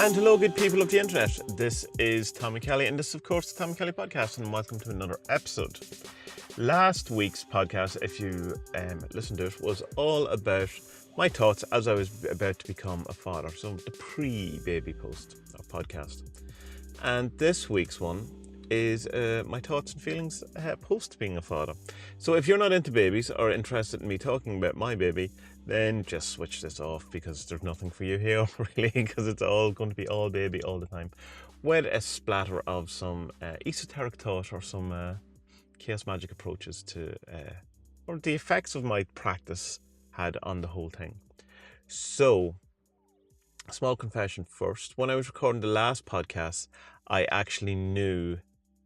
And hello, good people of the internet. This is Tommy Kelly, and this is, of course, the Tommy Kelly Podcast, and welcome to another episode. Last week's podcast, if you listened to it, was all about my thoughts as I was about to become a father. So the pre-baby post or podcast. And this week's one is my thoughts and feelings post being a father. So if you're not into babies or interested in me talking about my baby, then just switch this off, because there's nothing for you here, really, because it's all going to be all baby all the time, with a splatter of some esoteric thought or some chaos magic approaches to, or the effects of my practice had on the whole thing. So, a small confession first. When I was recording the last podcast, I actually knew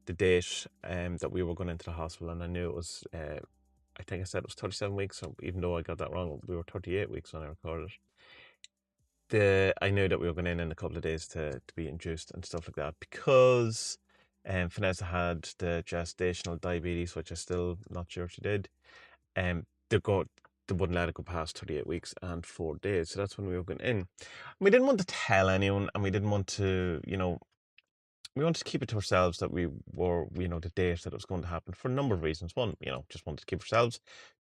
the date that we were going into the hospital, and I knew it was, I think I said it was 37 weeks, even though I got that wrong. We were 38 weeks when I recorded it. I knew that we were going in a couple of days to be induced and stuff like that, because Vanessa had the gestational diabetes, which I'm still not sure she did. They wouldn't let it go past 38 weeks and 4 days. So that's when we were going in. And we didn't want to tell anyone, and we didn't want to, we wanted to keep it to ourselves that we were, the date that it was going to happen, for a number of reasons. One, just wanted to keep ourselves.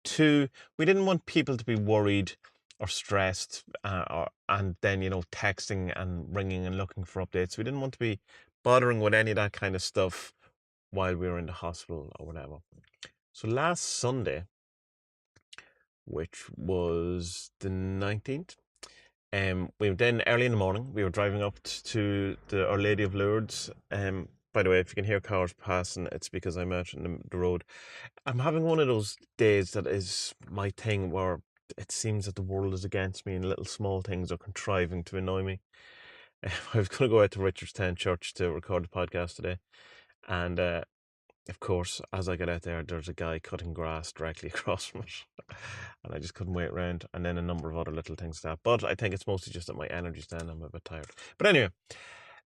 Two, we didn't want people to be worried or stressed and then, texting and ringing and looking for updates. We didn't want to be bothering with any of that kind of stuff while we were in the hospital or whatever. So last Sunday, which was the 19th, we went in early in the morning. We were driving up to the Our Lady of Lourdes. By the way, if you can hear cars passing, it's because I'm out on the road. I'm having one of those days that is my thing, where it seems that the world is against me and little small things are contriving to annoy me. I was going to go out to Richardstown Church to record the podcast today, and of course, as I get out there, there's a guy cutting grass directly across from it, and I just couldn't wait around, and then a number of other little things like that. But I think it's mostly just that my energy's down. I'm a bit tired. But anyway,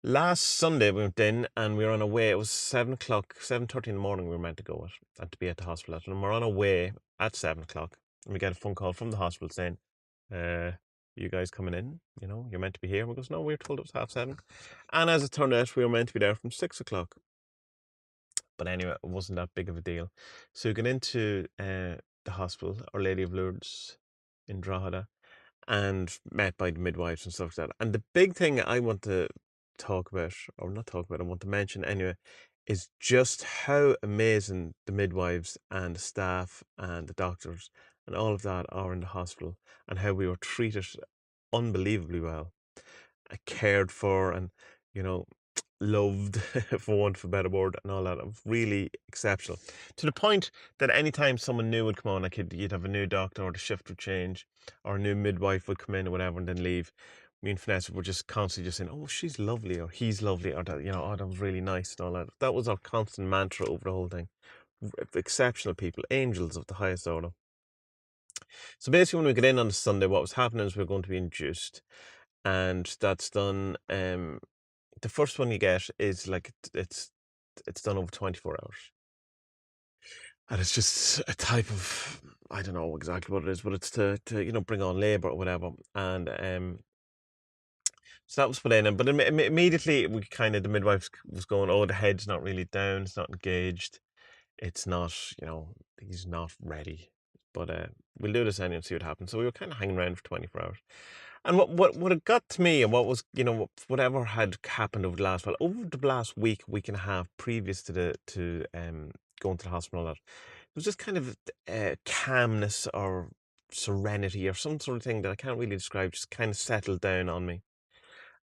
last Sunday we went in and we were on our way. It was 7 o'clock, 7:30 in the morning we were meant to go at, and to be at the hospital at. And we're on our way at 7 o'clock, and we get a phone call from the hospital saying, you guys coming in? You're meant to be here. And we goes, no, we were told it was 7:30. And as it turned out, we were meant to be there from 6 o'clock. But anyway, it wasn't that big of a deal. So we got into the hospital, Our Lady of Lourdes in Drogheda, and met by the midwives and stuff like that. And the big thing I want to talk about, or not talk about, I want to mention anyway, is just how amazing the midwives and the staff and the doctors and all of that are in the hospital, and how we were treated unbelievably well, cared for, and, loved, for want of a better word, and all that. It was really exceptional, to the point that anytime someone new would come on, you'd have a new doctor, or the shift would change, or a new midwife would come in or whatever and then leave. Me and Vanessa were just constantly just saying, oh, she's lovely, or he's lovely, or that, oh, that was really nice, and all that. That was our constant mantra over the whole thing. Exceptional people, angels of the highest order. So basically, when we got in on the Sunday, what was happening is we were going to be induced, and that's done. The first one you get is like it's done over 24 hours, and it's just a type of, I don't know exactly what it is, but it's to bring on labour or whatever. And so that was put in, but immediately we the midwife was going, oh, the head's not really down, it's not engaged, it's not, he's not ready, but we'll do this anyway and see what happens. So we were kind of hanging around for 24 hours. And what it got to me, and what was, whatever had happened over the last week and a half previous to going to the hospital, that it was just kind of calmness or serenity or some sort of thing that I can't really describe, just kind of settled down on me.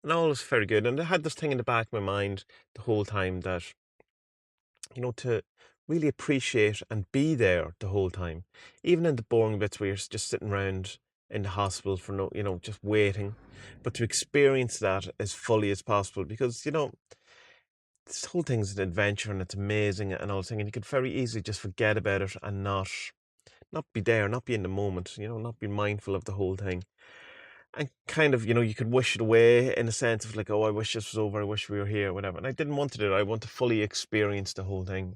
And all was very good. And I had this thing in the back of my mind the whole time that, to really appreciate and be there the whole time, even in the boring bits where you're just sitting around in the hospital for no, just waiting, but to experience that as fully as possible, because, this whole thing's an adventure and it's amazing and all thing, and you could very easily just forget about it and not be there, not be in the moment, not be mindful of the whole thing. And kind of, you could wish it away in a sense of like, oh, I wish this was over, I wish we were here, whatever. And I didn't want to do it. I want to fully experience the whole thing.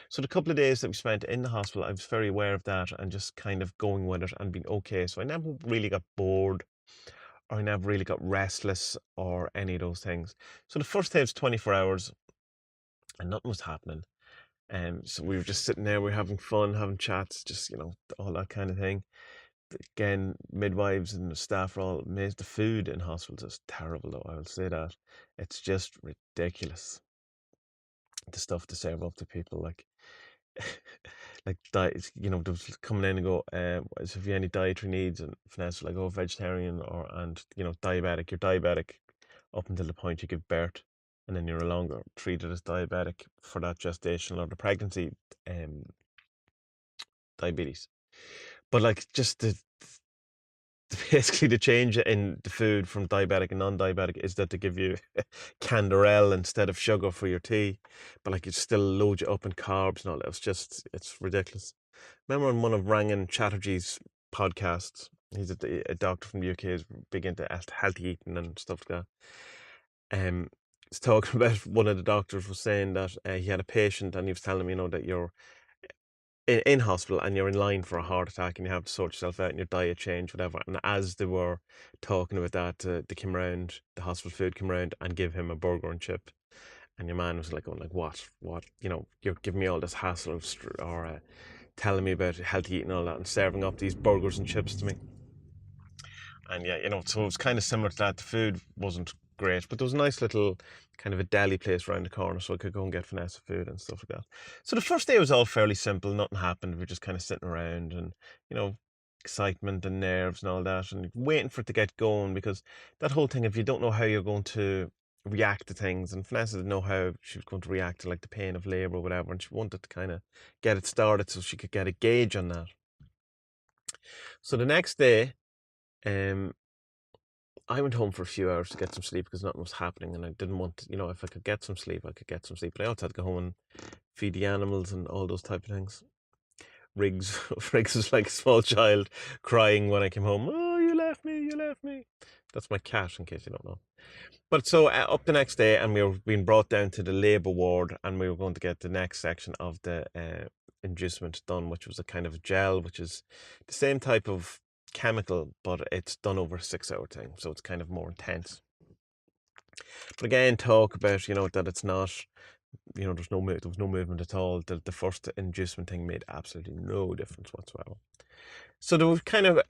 So the couple of days that we spent in the hospital, I was very aware of that and just kind of going with it and being okay. So I never really got bored or I never really got restless or any of those things. So the first day was 24 hours and nothing was happening. So we were just sitting there, we were having fun, having chats, just, all that kind of thing. Again, midwives and the staff are all amazed. The food in hospitals is terrible, though, I will say that. It's just ridiculous, the stuff to serve up to people. Like, like diet, they was coming in and go, so if you have any dietary needs, and Vanessa like, oh, vegetarian and diabetic. You're diabetic up until the point you give birth, and then you're no longer treated as diabetic for that gestational or the pregnancy diabetes. But like, just basically the change in the food from diabetic and non-diabetic is that they give you canderel instead of sugar for your tea, but like it still loads you up in carbs and all that. It's ridiculous. Remember on one of Rangan Chatterjee's podcasts, he's a doctor from the UK, is big into healthy eating and stuff like that. He's talking about, one of the doctors was saying that he had a patient and he was telling him, that you're in hospital and you're in line for a heart attack and you have to sort yourself out and your diet change, whatever. And as they were talking about that, they came around, the hospital food came around and give him a burger and chip. And your man was like, going like, what? You're giving me all this hassle or telling me about healthy eating and all that and serving up these burgers and chips to me. And yeah, so it was kind of similar to that. The food wasn't great, but there was a nice little kind of a deli place around the corner, so I could go and get Vanessa food and stuff like that. So the first day was all fairly simple. Nothing happened. We were just kind of sitting around and, excitement and nerves and all that, and waiting for it to get going, because that whole thing, if you don't know how you're going to react to things, and Vanessa didn't know how she was going to react to like the pain of labour or whatever, and she wanted to kind of get it started so she could get a gauge on that. So the next day, I went home for a few hours to get some sleep because nothing was happening, and I didn't want to, if I could get some sleep, I could get some sleep. But I also had to go home and feed the animals and all those type of things. Riggs, Riggs was like a small child crying when I came home. Oh, you left me, you left me. That's my cat, in case you don't know. But so up the next day, and we were being brought down to the labour ward, and we were going to get the next section of the inducement done, which was a kind of gel, which is the same type of chemical, but it's done over a 6-hour thing, so it's kind of more intense. But again, talk about that it's not, there was no movement at all. The first inducement thing made absolutely no difference whatsoever. So they were kind of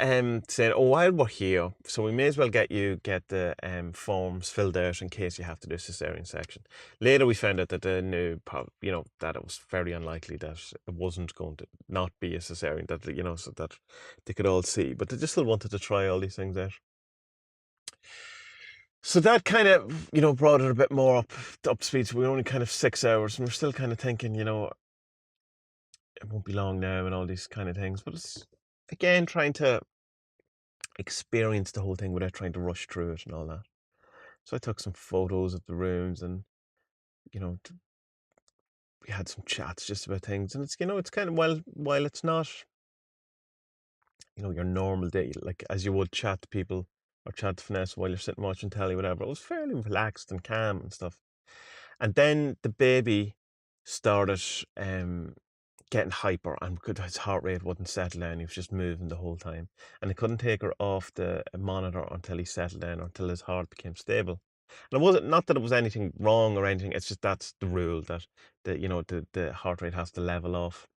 saying, oh, while we're here, so we may as well get the forms filled out in case you have to do a cesarean section. Later we found out that they knew, that it was very unlikely that it wasn't going to not be a cesarean, that, so that they could all see. But they just still wanted to try all these things out. So that kind of, brought it a bit more up speed. So we were only kind of 6 hours, and we're still kind of thinking, it won't be long now and all these kind of things. But it's, again, trying to experience the whole thing without trying to rush through it and all that. So I took some photos of the rooms, and, we had some chats just about things. And it's, it's kind of, while it's not, your normal day, like as you would chat to people or chat to Vanessa while you're sitting watching telly, whatever, it was fairly relaxed and calm and stuff. And then the baby started getting hyper, and his heart rate wouldn't settle down. He was just moving the whole time, and they couldn't take her off the monitor until he settled down, or until his heart became stable. And it wasn't, not that it was anything wrong or anything. It's just that's the rule, that the heart rate has to level off.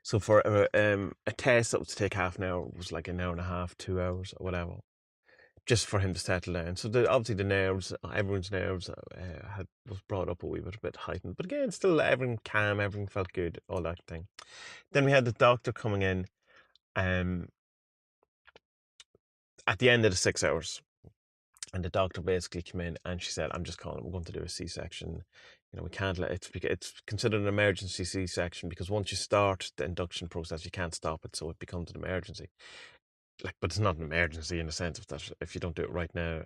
So for a test that was to take half an hour was like an hour and a half, 2 hours, or whatever, just for him to settle down. So obviously the nerves, everyone's nerves was brought up a wee bit, heightened. But again, still everything calm, everything felt good, all that thing. Then we had the doctor coming in at the end of the 6 hours. And the doctor basically came in and she said, I'm just calling, we're going to do a C-section. We can't let it's considered an emergency C-section, because once you start the induction process, you can't stop it. So it becomes an emergency. Like, but it's not an emergency in the sense of that if you don't do it right now,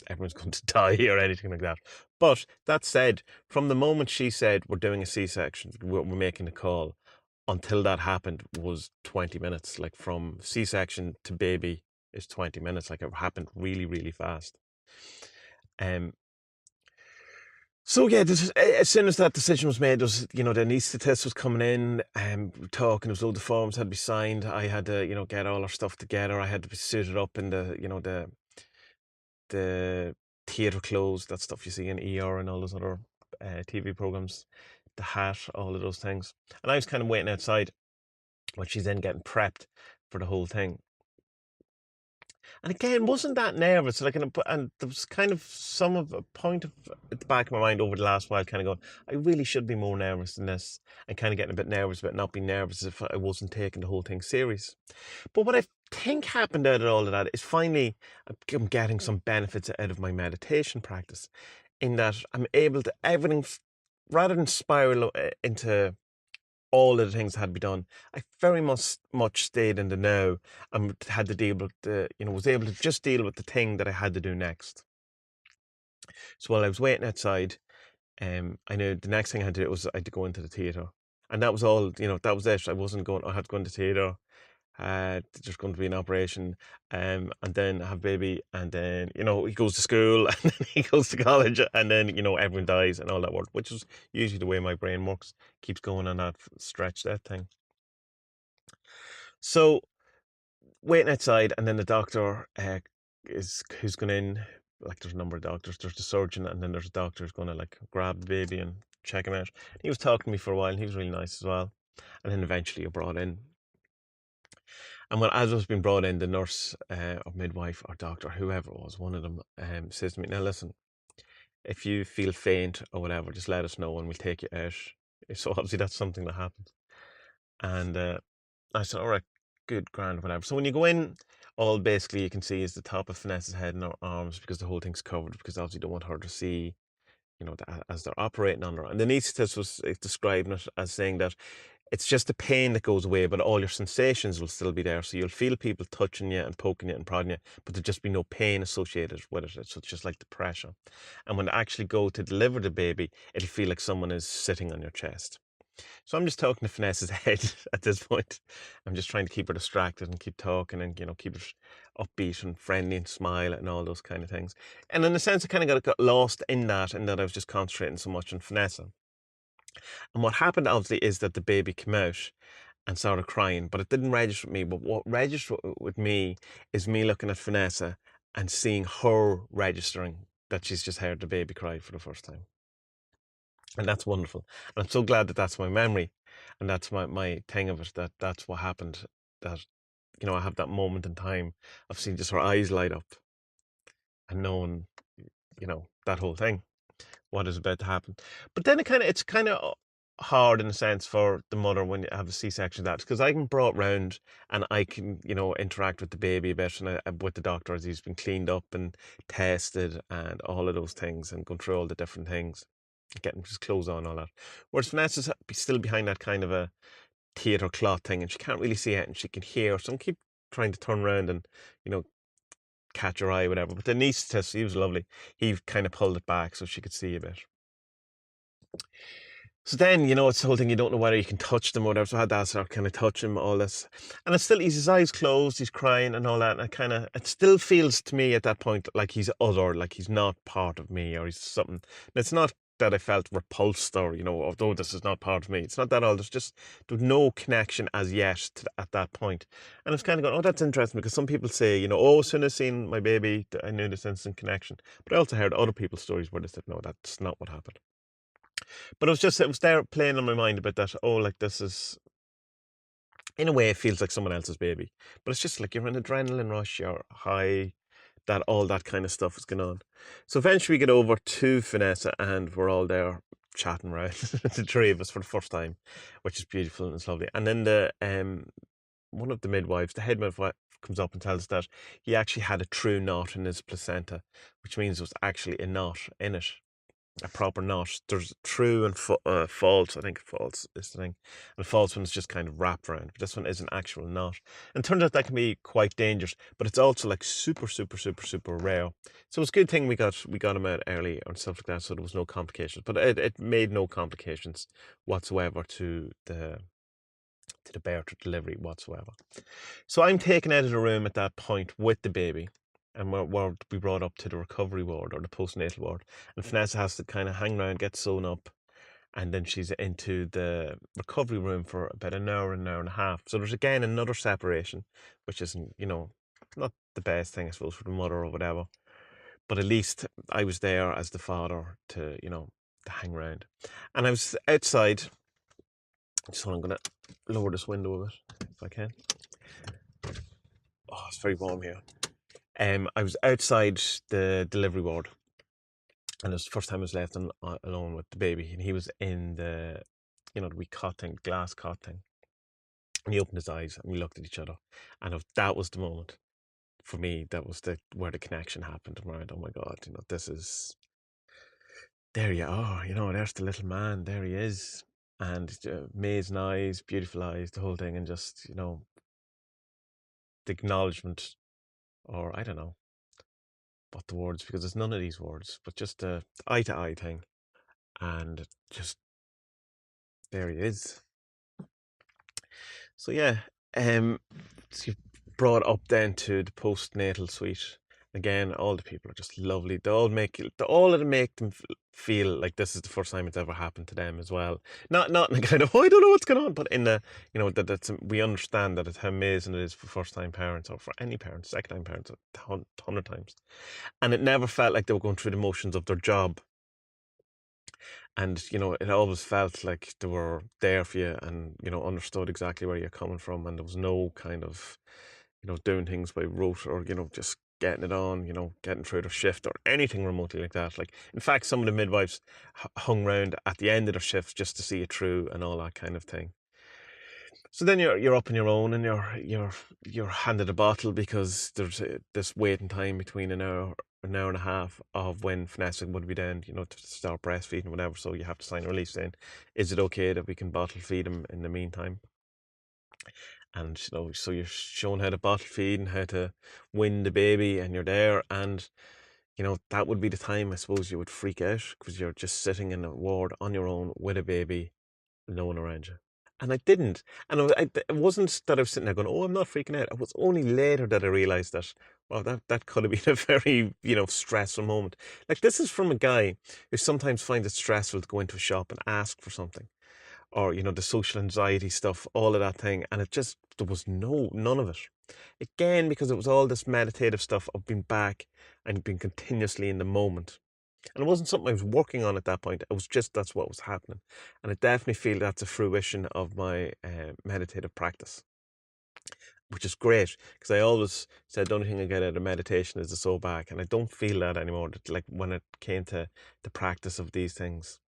everyone's going to die or anything like that. But that said, from the moment she said we're doing a C-section, we're making the call, until that happened was 20 minutes. Like from C-section to baby is 20 minutes. Like it happened really, really fast. So yeah, as soon as that decision was made, there was, the anaesthetist was coming in and talking. There was loads of forms had to be signed. I had to, get all our stuff together. I had to be suited up in the theatre clothes, that stuff you see in ER and all those other TV programs, the hat, all of those things. And I was kind of waiting outside while she's then getting prepped for the whole thing. And again, wasn't that nervous. Like, and there was kind of some of a point of at the back of my mind over the last while, kind of going, I really should be more nervous than this, and kind of getting a bit nervous about not being nervous if I wasn't taking the whole thing serious. But what I think happened out of all of that is finally I'm getting some benefits out of my meditation practice, in that I'm able to everything rather than spiral into all of the things that had to be done. I very much stayed in the now and had to deal with was able to just deal with the thing that I had to do next. So while I was waiting outside, I knew the next thing I had to do was I had to go into the theatre. And that was all, that was it. I had to go into theatre. There's going to be an operation, and then I have baby, and then, he goes to school, and then he goes to college, and then, everyone dies and all that work, which is usually the way my brain works, keeps going on that stretch, that thing. So waiting outside, and then the doctor who's going in. Like, there's a number of doctors. There's the surgeon, and then there's a doctor who's going to like grab the baby and check him out. He was talking to me for a while, and he was really nice as well. And then eventually you're brought in. And when as I was being brought in, the nurse or midwife or doctor, whoever it was, one of them says to me, "Now listen, if you feel faint or whatever, just let us know and we'll take you out." So obviously that's something that happened. And I said, "All right, good, grand, whatever." So when you go in, all basically you can see is the top of Vanessa's head and her arms, because the whole thing's covered, because obviously you don't want her to see, as they're operating on her. And the anaesthetist was describing it as saying that it's just the pain that goes away, but all your sensations will still be there. So you'll feel people touching you and poking you and prodding you, but there'll just be no pain associated with it. So it's just like the pressure. And when they actually go to deliver the baby, it'll feel like someone is sitting on your chest. So I'm just talking to Vanessa's head at this point. I'm just trying to keep her distracted and keep talking and, keep it upbeat and friendly and smile and all those kind of things. And in a sense, I kind of got lost in that, and that I was just concentrating so much on Vanessa. And what happened obviously is that the baby came out and started crying, but it didn't register with me. But what registered with me is me looking at Vanessa and seeing her registering that she's just heard the baby cry for the first time. And that's wonderful. And I'm so glad that that's my memory, and that's my thing of it, that that's what happened. That, I have that moment in time of seeing just her eyes light up and knowing, that whole thing, what is about to happen. But then it's kind of hard in a sense for the mother when you have a C-section, that because I can brought round and I can, interact with the baby a bit, and with the doctor as he's been cleaned up and tested and all of those things, and going through all the different things, getting his clothes on, all that. Whereas Vanessa's still behind that kind of a theatre cloth thing, and she can't really see it, and she can hear, so I keep trying to turn around and, you know, catch her eye, whatever. But the anaesthetist, he was lovely. He kind of pulled it back so she could see a bit. So then, it's the whole thing, you don't know whether you can touch them or whatever. So I had to ask her, can I touch him, all this. And it's still, his eyes closed, he's crying and all that. And it still feels to me at that point like he's other, like he's not part of me, or he's something. And it's not that I felt repulsed or, although this is not part of me. It's not that at all. There was no connection as yet at that point. And I was kind of going, oh, that's interesting, because some people say, oh, as soon as I seen my baby, I knew this instant connection. But I also heard other people's stories where they said, no, that's not what happened. But it was there playing on my mind about that. Oh, like, this is, in a way, it feels like someone else's baby. But it's just like you're an adrenaline rush, you're high, that all that kind of stuff is going on. So eventually we get over to Vanessa, and we're all there chatting around, the three of us, for the first time, which is beautiful and it's lovely. And then one of the midwives, the head midwife, comes up and tells us that he actually had a true knot in his placenta, which means there was actually a knot in it. A proper knot. There's true and false. I think false is the thing. And the false one is just kind of wrapped around. But this one is an actual knot. And it turns out that can be quite dangerous. But it's also like super, super, super, super rare. So it's a good thing we got him out early and stuff like that, so there was no complications. But it made no complications whatsoever to the birth or delivery whatsoever. So I'm taken out of the room at that point with the baby. and we're to be brought up to the recovery ward or the postnatal ward. And Vanessa has to kind of hang around, get sewn up, and then she's into the recovery room for about an hour and a half. So there's again another separation, which isn't, not the best thing, I suppose, for the mother or whatever. But at least I was there as the father to hang around. And I was outside. So I'm gonna lower this window a bit if I can. Oh, it's very warm here. I was outside the delivery ward, and it was the first time I was left alone with the baby, and he was in the wee cot thing, glass cot thing. And he opened his eyes, and we looked at each other, and that was the moment for me. That was where the connection happened. I'm like, oh my God, this is there. You are, there's the little man. There he is, and amazing eyes, beautiful eyes, the whole thing, and just the acknowledgement, or I don't know what the words, because there's none of these words, but just the eye to eye thing, and just there he is. So yeah, so you brought up then to the postnatal suite. Again, all the people are just lovely. All of them make them feel like this is the first time it's ever happened to them as well. Not in a kind of, oh, I don't know what's going on, but in the we understand that it's how amazing it is for first time parents, or for any parents, second time parents, 100 times. And it never felt like they were going through the motions of their job. And, it always felt like they were there for you and, understood exactly where you're coming from. And there was no kind of, doing things by rote or, just getting it on, getting through their shift or anything remotely like that. Like, in fact, some of the midwives hung around at the end of their shifts just to see it through and all that kind of thing. So then you're up on your own, and you're handed a bottle, because there's this waiting time between an hour and a half of when Vanessa would be down, to start breastfeeding, whatever. So you have to sign a release saying, is it okay that we can bottle feed him in the meantime? And so you're shown how to bottle feed and how to win the baby, and you're there, and that would be the time, I suppose, you would freak out, because you're just sitting in a ward on your own with a baby, no one around you. And I didn't. And it wasn't that I was sitting there going, oh, I'm not freaking out. It was only later that I realised that, well, that could have been a very, stressful moment. Like, this is from a guy who sometimes finds it stressful to go into a shop and ask for something. Or, the social anxiety stuff, all of that thing. And there was none of it. Again, because it was all this meditative stuff of being back and being continuously in the moment. And it wasn't something I was working on at that point. It was just, that's what was happening. And I definitely feel that's a fruition of my meditative practice, which is great, because I always said the only thing I get out of meditation is the soul back. And I don't feel that anymore. Like, when it came to the practice of these things,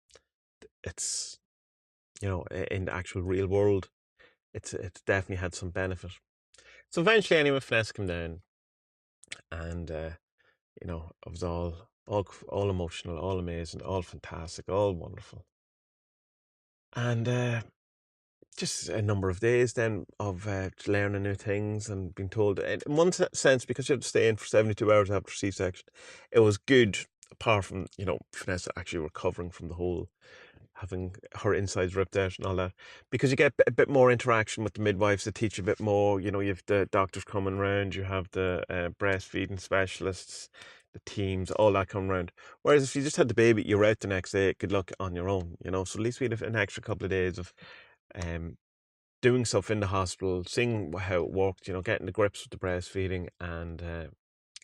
it's, in the actual real world, it's definitely had some benefit. So eventually, anyway, Vanessa came down, and it was all emotional, all amazing, all fantastic, all wonderful. And just a number of days then of learning new things and being told, in one sense, because you have to stay in for 72 hours after C-section, it was good, apart from, Vanessa actually recovering from the whole having her insides ripped out and all that, because you get a bit more interaction with the midwives that teach you a bit more. You have the doctors coming around, you have the breastfeeding specialists, the teams, all that coming around. Whereas if you just had the baby, you're out the next day, good luck on your own, so at least we had an extra couple of days of doing stuff in the hospital, seeing how it worked, getting the grips with the breastfeeding, and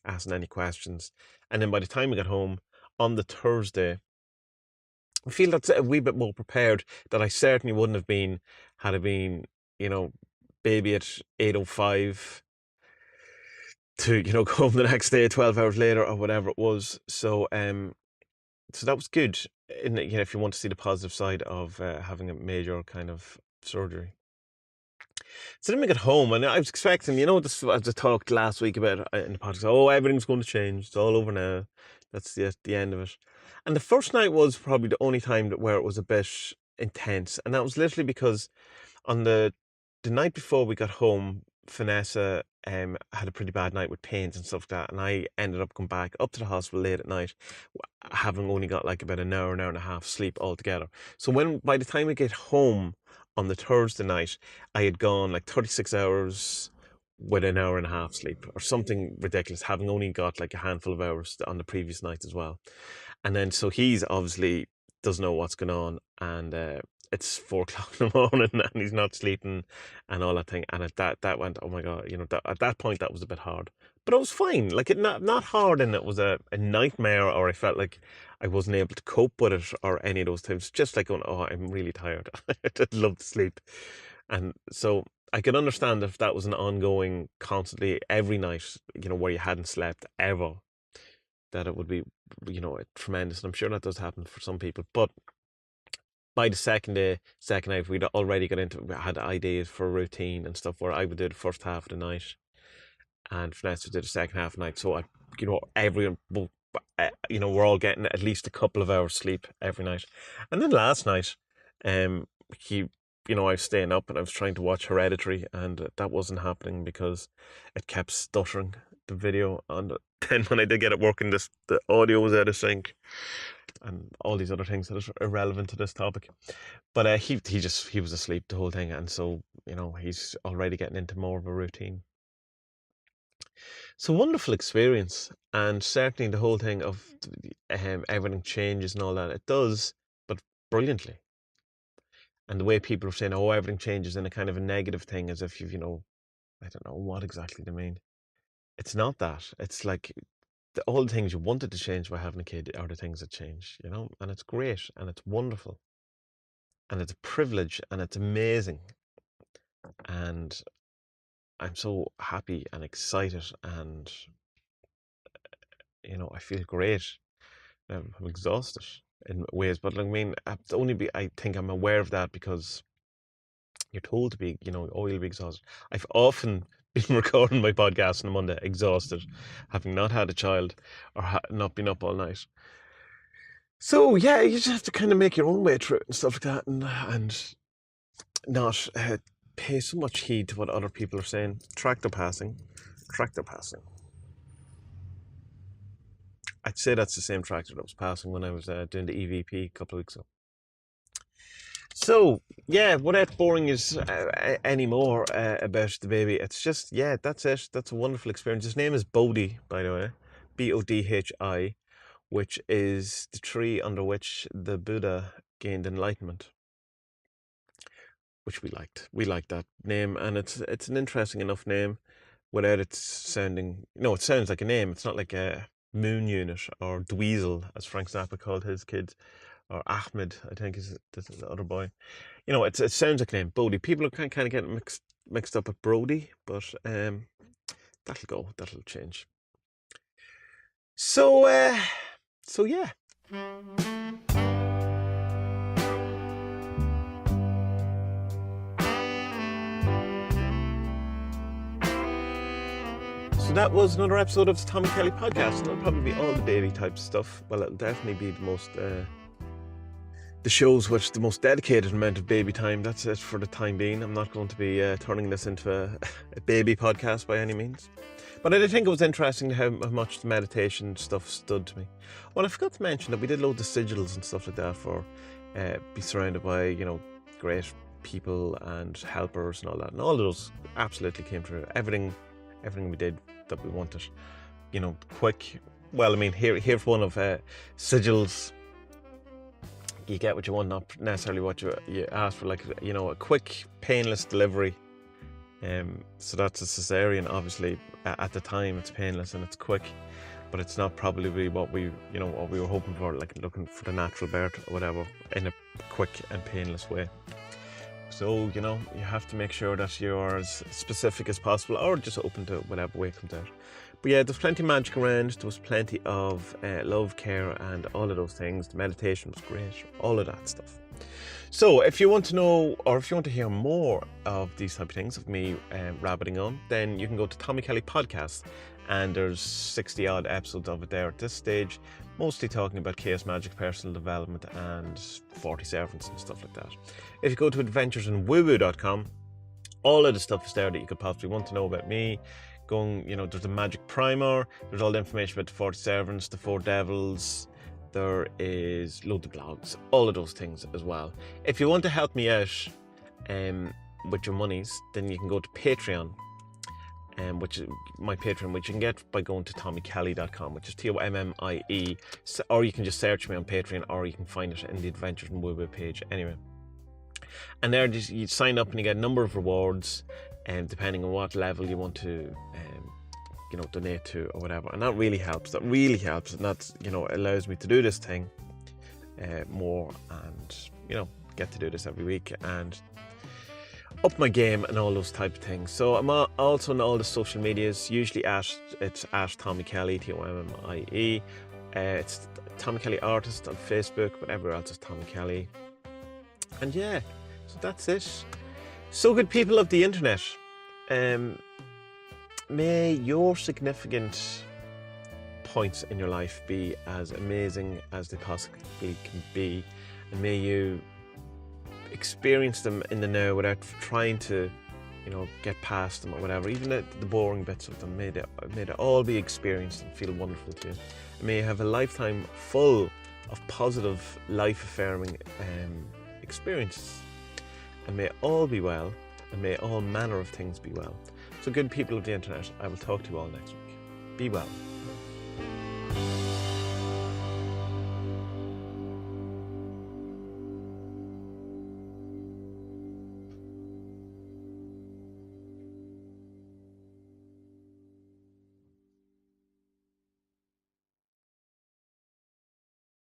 asking any questions. And then by the time we got home on the Thursday, I feel that's a wee bit more prepared that I certainly wouldn't have been had it been, baby at 8:05 to, go home the next day 12 hours later or whatever it was. So so that was good, if you want to see the positive side of having a major kind of surgery. So then we got home, and I was expecting, this, as I talked last week about in the podcast, oh, everything's going to change. It's all over now. That's the end of it. And the first night was probably the only time where it was a bit intense. And that was literally because on the night before we got home, Vanessa had a pretty bad night with pains and stuff like that. And I ended up going back up to the hospital late at night, having only got like about an hour and a half sleep altogether. So by the time we get home on the Thursday night, I had gone like 36 hours with an hour and a half sleep or something ridiculous, having only got like a handful of hours on the previous night as well. And then so he's obviously doesn't know what's going on, and it's 4 o'clock in the morning, and he's not sleeping, and all that thing. And that went, oh my god, at that point that was a bit hard, but it was fine. Like it not hard, and it was a nightmare, or I felt like I wasn't able to cope with it, or any of those things. Just like going, oh, I'm really tired. I'd love to sleep, and so I could understand if that was an ongoing, constantly every night, where you hadn't slept ever, that it would be, tremendous. And I'm sure that does happen for some people. But by the second night, we'd already had ideas for a routine and stuff where I would do the first half of the night and Vanessa would do the second half of the night. So everyone, we're all getting at least a couple of hours sleep every night. And then last night, he, I was staying up and I was trying to watch Hereditary, and that wasn't happening because it kept stuttering, the video. And then when I did get it working, the audio was out of sync and all these other things that are irrelevant to this topic. But he was asleep the whole thing, and so he's already getting into more of a routine. So wonderful experience, and certainly the whole thing of everything changes and all that, it does, but brilliantly. And the way people are saying, oh, everything changes in a kind of a negative thing, as if I don't know what exactly they mean. It's not that. It's like all the things you wanted to change by having a kid are the things that change, and it's great and it's wonderful and it's a privilege and it's amazing. And I'm so happy and excited, and I feel great. I'm exhausted in ways, but I think I'm aware of that because you're told to be, oh, you'll be exhausted. I've often been recording my podcast on a Monday exhausted, having not had a child or not been up all night. So yeah, you just have to kind of make your own way through it and stuff like that, and not pay so much heed to what other people are saying. Tractor passing. I'd say that's the same tractor that was passing when I was doing the EVP a couple of weeks ago. So yeah, without boring you anymore about the baby, it's just, yeah, that's it. That's a wonderful experience. His name is Bodhi, by the way, Bodhi, which is the tree under which the Buddha gained enlightenment, which we liked. We liked that name, and it's an interesting enough name without it sounding. It sounds like a name. It's not like a Moon Unit or Dweezil, as Frank Zappa called his kids, or Ahmed, I think is the other boy. It sounds like a name, Bodhi. People are kind of getting mixed up with Brody, but that'll change. So yeah. So that was another episode of the Tommy Kelly podcast, and it'll probably be all the baby type stuff. Well, it'll definitely be the shows with the most dedicated amount of baby time. That's it for the time being. I'm not going to be turning this into a baby podcast by any means. But I did think it was interesting how much the meditation stuff stood to me. Well, I forgot to mention that we did loads of sigils and stuff like that for be surrounded by, great people and helpers and all that. And all of those absolutely came true. Everything we did that we wanted, quick. Well, I mean, here's one of sigils. You get what you want, not necessarily what you ask for, like, a quick, painless delivery. So that's a cesarean. Obviously, at the time, it's painless and it's quick, but it's not probably what we were hoping for, like looking for the natural birth or whatever, in a quick and painless way. So, you have to make sure that you're as specific as possible, or just open to whatever way it comes out. But yeah, there's plenty of magic around. There was plenty of love, care, and all of those things. The meditation was great, all of that stuff. So if you want to know, or if you want to hear more of these type of things, of me rabbiting on, then you can go to Tommy Kelly Podcast, and there's 60 odd episodes of it there at this stage, mostly talking about chaos magic, personal development, and 40 servants and stuff like that. If you go to adventuresinwoowoo.com, all of the stuff is there that you could possibly want to know about me. There's a magic primer, there's all the information about the 40 servants, the 4 devils, there is loads of blogs, all of those things as well. If you want to help me out with your monies, then you can go to Patreon. which is my Patreon, which you can get by going to tommykelly.com, which is TOMMIE, or you can just search me on Patreon, or you can find it in the Adventures in Woo page anyway. And there you sign up and you get a number of rewards, and depending on what level you want to donate to or whatever. And that really helps, and that allows me to do this thing more, and get to do this every week and up my game and all those type of things. So I'm also on all the social medias, usually it's at Tommy Kelly, TOMMIE. It's Tommy Kelly Artist on Facebook, but everywhere else is Tommy Kelly. And yeah, so that's it. So good people of the internet, may your significant points in your life be as amazing as they possibly can be, and may you experience them in the now without trying to get past them or whatever, even the boring bits of them. May they all be experienced and feel wonderful to you. And may you have a lifetime full of positive, life-affirming experiences, and may all be well, and may all manner of things be well. So good people of the internet, I will talk to you all next week. Be well.